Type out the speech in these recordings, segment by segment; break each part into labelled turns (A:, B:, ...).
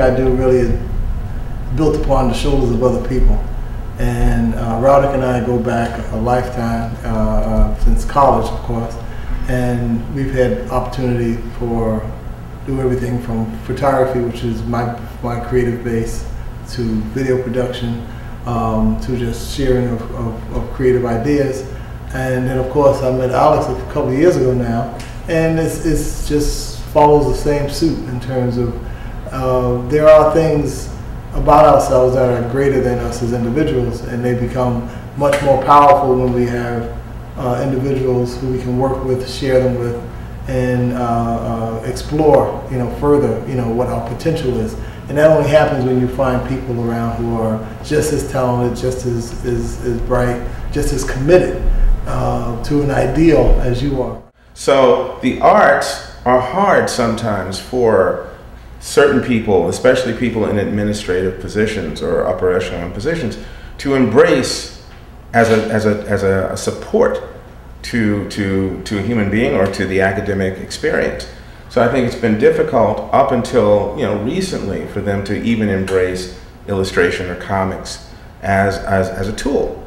A: I do really is built upon the shoulders of other people. And Roderick and I go back a lifetime, since college, of course, and we've had opportunity for do everything from photography, which is my creative base, to video production, to just sharing of creative ideas. And then of course I met Alex a couple of years ago now, and it's just follows the same suit in terms of there are things about ourselves that are greater than us as individuals, and they become much more powerful when we have individuals who we can work with, share them with, and explore, further, what our potential is. And that only happens when you find people around who are just as talented, just as bright, just as committed to an ideal as you are.
B: So the arts are hard sometimes for certain people, especially people in administrative positions or upper echelon positions, to embrace as a support to a human being or to the academic experience. So I think it's been difficult up until recently for them to even embrace illustration or comics as a tool.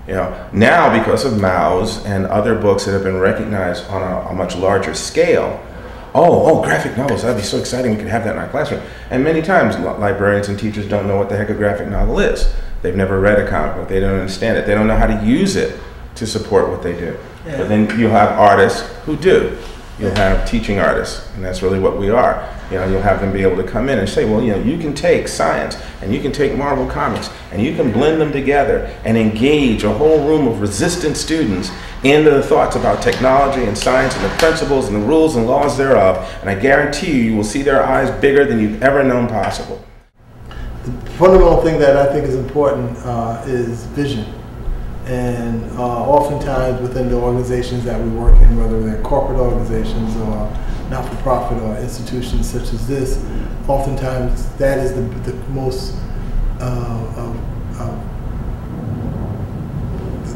B: Now, because of Mao's and other books that have been recognized on a much larger scale, oh, graphic novels, that'd be so exciting, we could have that in our classroom. And many times librarians and teachers don't know what the heck a graphic novel is. They've never read a comic book, they don't understand it, they don't know how to use it to support what they do. Yeah. But then you'll have artists who do. You'll have teaching artists, and that's really what we are. You'll have them be able to come in and say, well, you can take science, and you can take Marvel Comics, and you can blend them together and engage a whole room of resistant students into the thoughts about technology and science and the principles and the rules and laws thereof, and I guarantee you will see their eyes bigger than you've ever known possible.
A: The fundamental thing that I think is important is vision. And oftentimes within the organizations that we work in, whether they're corporate organizations or not-for-profit or institutions such as this, oftentimes that is the most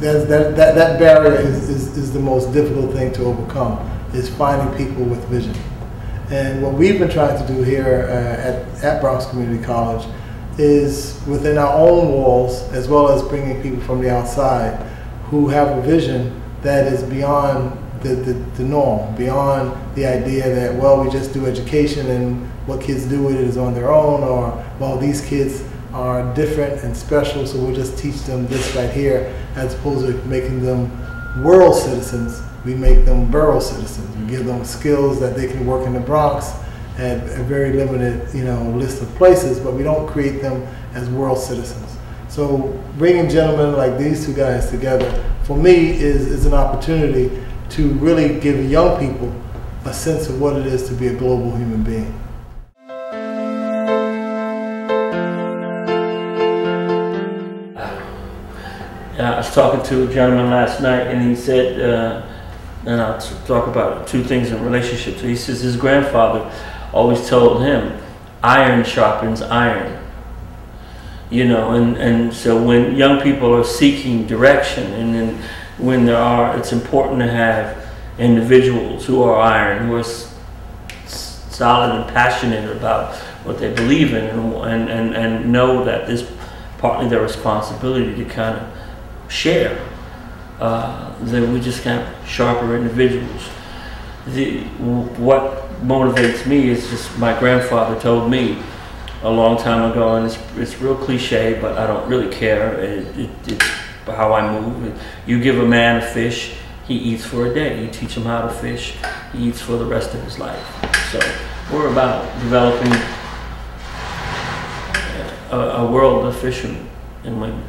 A: that barrier is the most difficult thing to overcome, is finding people with vision. And what we've been trying to do here at Bronx Community College is within our own walls, as well as bringing people from the outside who have a vision that is beyond the norm, beyond the idea that, well, we just do education and what kids do with it is on their own, or, well, these kids are different and special, so we'll just teach them this right here, as opposed to making them world citizens. We make them borough citizens. We give them skills that they can work in the Bronx at a very limited, list of places, but we don't create them as world citizens. So bringing gentlemen like these two guys together, for me, is an opportunity to really give young people a sense of what it is to be a global human being.
C: I was talking to a gentleman last night, and he said, and I'll talk about two things in relationships. He says his grandfather always told him, iron sharpens iron. And so when young people are seeking direction, and then when it's important to have individuals who are iron, who are solid and passionate about what they believe in, and know that this partly their responsibility to kind of share, then we just kind of sharper individuals. What motivates me is just my grandfather told me a long time ago, and it's real cliche, but I don't really care. It's how I move. You give a man a fish, he eats for a day. You teach him how to fish, he eats for the rest of his life. So we're about developing a world of fishermen and women.